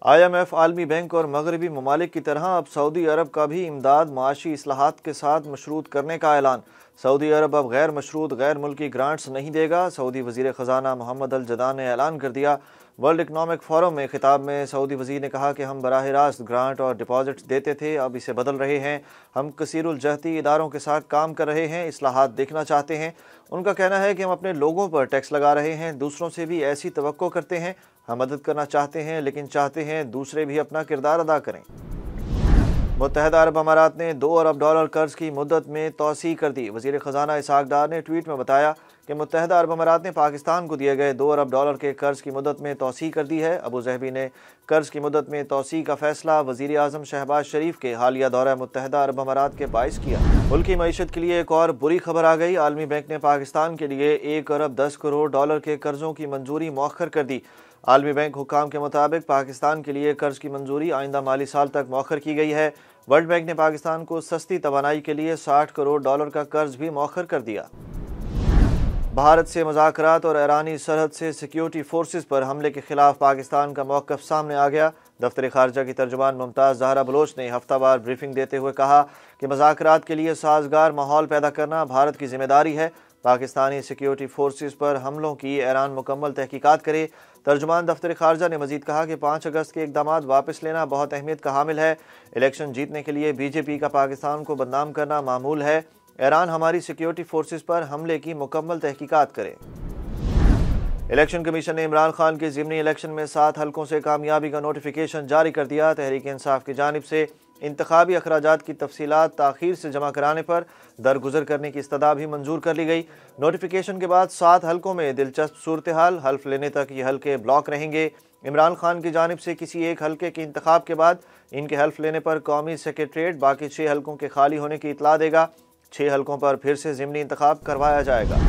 IMF, आलमी bank और मगरबी ममालिक की तरह अब सऊदी अरब का भी इमदाद माशी इस्लाहात के साथ मशरूत करने का ऐलान। सऊदी अरब अब गैर मशरूत गैर मुल्की ग्रांट्स नहीं देगा। सऊदी वजीर ख़जाना मोहम्मद अल जदान ने ऐलान कर दिया। वर्ल्ड इकनॉमिक फोरम में खिताब में सऊदी वजीर ने कहा कि हम बराह रास्त ग्रांट और डिपॉजिट्स देते थे, अब इसे बदल रहे हैं। हम कसीरुल जहती इदारों के साथ काम कर रहे हैं, इस्लाहात देखना चाहते हैं। उनका कहना है कि हम अपने लोगों पर टैक्स लगा रहे हैं, दूसरों से भी ऐसी तवक्को करते हैं। हम मदद करना चाहते हैं, लेकिन चाहते हैं दूसरे भी अपना किरदार अदा करें। मुत्तहदा अरब अमारात ने $2 अरब कर्ज की मुद्दत में तौसी कर दी। वजीर ख़जाना इसहाक डार ने ट्वीट में बताया कि मुत्तहदा अरब अमारात ने पाकिस्तान को दिए गए $2 अरब के कर्ज की मुद्दत में तौसी कर दी है। अबू ज़हबी ने कर्ज की मुद्दत में तौसी का फैसला वज़ीर आज़म शहबाज शरीफ के हालिया दौरा मुत्तहदा अरब अमारात के बाइस किया। मुल्क की मईशत के लिए एक और बुरी खबर आ गई। आलमी बैंक ने पाकिस्तान के लिए $1 अरब 10 करोड़ के कर्जों की मंजूरी मौखर कर दी। आलमी बैंक हुक्काम के मुताबिक पाकिस्तान के लिए कर्ज की मंजूरी आइंदा माली साल तक मौखर की गई है। वर्ल्ड बैंक ने पाकिस्तान को सस्ती तवानाई के लिए $60 करोड़ का कर्ज भी मौखर कर दिया। भारत से मुज़ाकरात और ईरानी सरहद से सिक्योरिटी फोर्सेस पर हमले के खिलाफ पाकिस्तान का मौक़िफ़ सामने आ गया। दफ्तर खारजा की तर्जुमान मुमताज़ ज़हरा बलोच ने हफ्तावार ब्रीफिंग देते हुए कहा कि मुज़ाकरात के लिए साजगार माहौल पैदा करना भारत की जिम्मेदारी है। पाकिस्तानी सिक्योरिटी फोर्सेस पर हमलों की ईरान मुकम्मल तहकीकात करे। तर्जुमान दफ्तर खारजा ने मजीद कहा कि 5 अगस्त के इक़दामात वापस लेना बहुत अहमियत का हामिल है। इलेक्शन जीतने के लिए बीजेपी का पाकिस्तान को बदनाम करना मामूल है। ईरान हमारी सिक्योरिटी फोर्सेस पर हमले की मुकम्मल तहकीकात करे। इलेक्शन कमीशन ने इमरान खान के ज़िमनी इलेक्शन में 7 हलकों से कामयाबी का नोटिफिकेशन जारी कर दिया। तहरीक इंसाफ की जानिब से इंतखाबी अखराजात की तफसीलात ताख़ीर से जमा कराने पर दरगुजर करने की इस्तदा भी मंजूर कर ली गई। नोटिफिकेशन के बाद 7 हलकों में दिलचस्प सूरत हाल, हल्फ लेने तक ये हलके ब्लॉक रहेंगे। इमरान खान की जानिब से किसी एक हलके के इंतखाब के बाद इनके हल्फ लेने पर कौमी सेक्रेटरीट बाकी 6 हलकों के खाली होने की इतला देगा। 6 हलकों पर फिर से ज़िमनी इंतखाब करवाया जाएगा।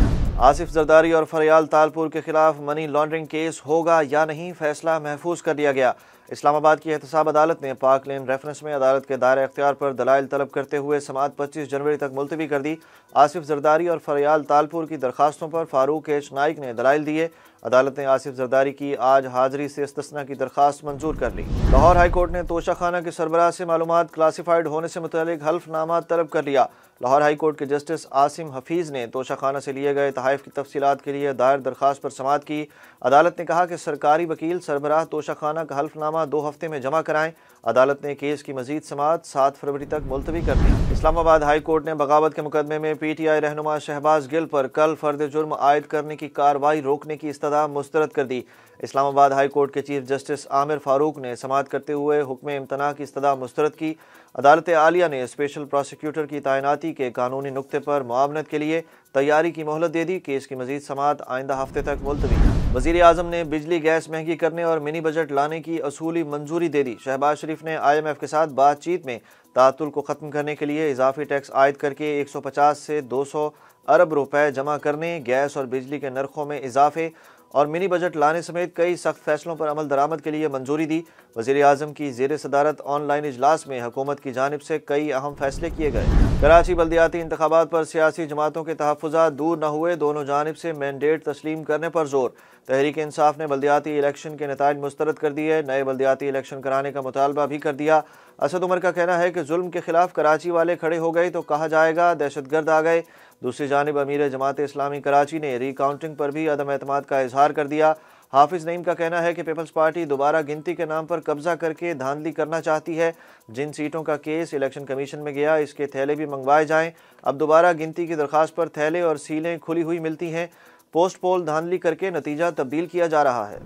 आसिफ जरदारी और फरियाल तालपुर के खिलाफ मनी लॉन्ड्रिंग केस होगा या नहीं, फैसला महफूज कर लिया गया। इस्लामाबाद की एहतसाब अदालत ने पाक लेन रेफरेंस में अदालत के दायरे अख्तियार पर दलाइल तलब करते हुए समाअत 25 जनवरी तक मुलतवी कर दी। आसिफ जरदारी और फरियाल तालपुर की दरखास्तों पर फारूक एच नाइक ने दलाइल दिए। अदालत ने आसिफ जरदारी की आज हाजिरी से इस्तिस्ना की दरखास्त मंजूर कर ली। लाहौर हाई कोर्ट ने तोशाखाना के सरबराह से मालूमात क्लासिफाइड होने से मुतल्लिक हल्फनामा तलब कर लिया। लाहौर हाई कोर्ट के जस्टिस आसिम हफीज़ ने तोशाखाना से लिए गए तहाइफ की तफसीलात के लिए दायर दरखास्त पर समाअत की। अदालत ने कहा कि सरकारी वकील सरबराह तोशाखाना का हल्फनामा 2 हफ्ते में जमा कराएं। अदालत ने केस की मजीद समाअत 7 फरवरी तक मुलतवी कर दी। इस्लामाबाद हाई कोर्ट ने बगावत के मुकदमे में PTI रहनुमा शहबाज गिल पर कल फर्द जुर्म आयद करने की कार्रवाई रोकने की इस्तदा मुस्तरद कर दी। इस्लामाबाद हाई कोर्ट के चीफ जस्टिस आमिर फारूक ने समाअत करते हुए हुक्म इम्तना की इस्तदा मुस्तरद की। अदालत आलिया ने स्पेशल प्रोसिक्यूटर की तैनाती के कानूनी नुक्ते पर मुआवनत के लिए तैयारी की मोहलत दे दी। केस की मजीद समाअत आइंदा हफ्ते तक मुलतवी। वज़ीर आज़म ने बिजली गैस महंगी करने और मिनी बजट लाने की असूली मंजूरी दे दी। शहबाज शरीफ ने IMF के साथ बातचीत में तातुल को ख़त्म करने के लिए इजाफी टैक्स आयद करके 150 से 200 अरब रुपए जमा करने, गैस और बिजली के नरखों में इजाफे और मिनी बजट लाने समेत कई सख्त फैसलों पर अमल दरामद के लिए मंजूरी दी। वज़ीर आज़म की ज़ेर सदारत ऑनलाइन इजलास में हुकूमत की जानिब से कई अहम फैसले किए गए। कराची बल्दियाती इंतखाबात पर सियासी जमातों के तहफ़्फ़ुज़ात दूर न हुए, दोनों जानिब से मैंडेट तस्लीम करने पर जोर। तहरीक इंसाफ ने बल्दियाती इलेक्शन के नताइज मुस्तरद कर दिए, नए बल्दियाती इलेक्शन कराने का मुतालबा भी कर दिया। असद उमर का कहना है कि जुल्म के खिलाफ कराची वाले खड़े हो गए तो कहा जाएगा दहशतगर्द आ गए। दूसरी जानिब अमीर जमात इस्लामी कराची ने रिकाउंटिंग पर भी अदम एतमाद का इजहार कर दिया। हाफिज नईम का कहना है कि पीपल्स पार्टी दोबारा गिनती के नाम पर कब्जा करके धांधली करना चाहती है। जिन सीटों का केस इलेक्शन कमीशन में गया, इसके थैले भी मंगवाए जाएं। अब दोबारा गिनती की दरख्वास्त पर थैले और सीलें खुली हुई मिलती हैं। पोस्ट पोल धांधली करके नतीजा तब्दील किया जा रहा है।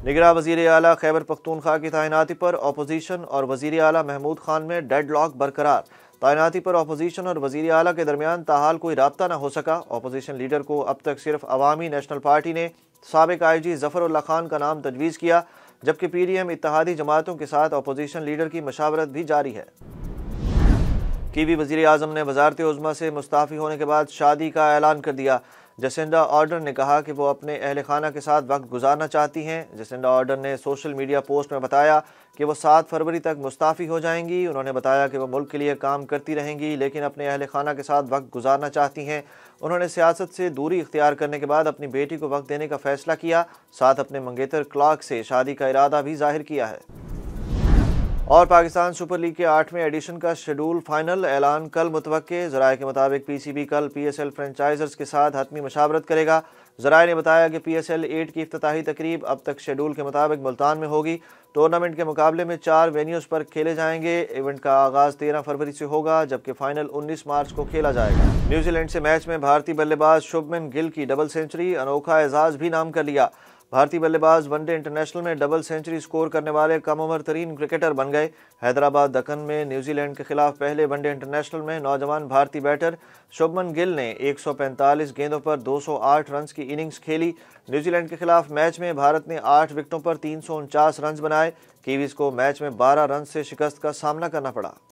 निगरां वज़ीर आला खैबर पख्तूनख्वा की तैनाती पर अपोजिशन और वज़ीर आला महमूद खान में डेडलॉक बरकरार। तैनाती पर अपोजिशन और वज़ीर आला के दरमियान ताहाल कोई राब्ता न हो सका। अपोजिशन लीडर को अब तक सिर्फ अवामी नेशनल पार्टी ने साबिक IG ज़फ़रुल्लाह खान का नाम तजवीज़ किया, जबकि PDM इत्तेहादी जमातों के साथ अपोजिशन लीडर की मशावरत भी जारी है। कीवी वज़ीर आज़म ने वज़ारत उज़्मा से मुस्ताफ़ी होने के बाद शादी का ऐलान कर दिया। जसिंडा आर्डर्न ने कहा कि वो अपने अहल खाना के साथ वक्त गुजारना चाहती हैं। जसिंडा आर्डर्न ने सोशल मीडिया पोस्ट में बताया कि वो 7 फरवरी तक मुस्ताफ़ी हो जाएंगी। उन्होंने बताया कि वो मुल्क के लिए काम करती रहेंगी लेकिन अपने अहल खाना के साथ वक्त गुजारना चाहती हैं। उन्होंने सियासत से दूरी इख्तियार करने के बाद अपनी बेटी को वक्त देने का फैसला किया, साथ अपने मंगेतर क्लार्क से शादी का इरादा भी जाहिर किया है। और पाकिस्तान सुपर लीग के 8वें एडिशन का शेड्यूल फाइनल ऐलान कल मुतवक्के। ज़राए के मुताबिक PCB कल PSL फ्रेंचाइजर्स के साथ हतमी मशावरत करेगा। ज़राए ने बताया कि PSL 8 की इफ्तिताही तकरीब अब तक शेड्यूल के मुताबिक मुल्तान में होगी। टूर्नामेंट के मुकाबले में 4 वेन्यूज़ पर खेले जाएंगे। इवेंट का आगाज़ 13 फरवरी से होगा जबकि फाइनल 19 मार्च को खेला जाएगा। न्यूजीलैंड से मैच में भारतीय बल्लेबाज शुभमन गिल की डबल सेंचुरी, अनोखा एजाज़ भी नाम कर लिया। भारतीय बल्लेबाज वनडे इंटरनेशनल में डबल सेंचुरी स्कोर करने वाले कम उम्र तरीन क्रिकेटर बन गए। हैदराबाद दक्कन में न्यूजीलैंड के खिलाफ पहले वनडे इंटरनेशनल में नौजवान भारतीय बैटर शुभमन गिल ने 145 गेंदों पर 208 रन की इनिंग्स खेली। न्यूजीलैंड के खिलाफ मैच में भारत ने 8 विकेटों पर 349 रन बनाए। कीवीज को मैच में 12 रन से शिकस्त का सामना करना पड़ा।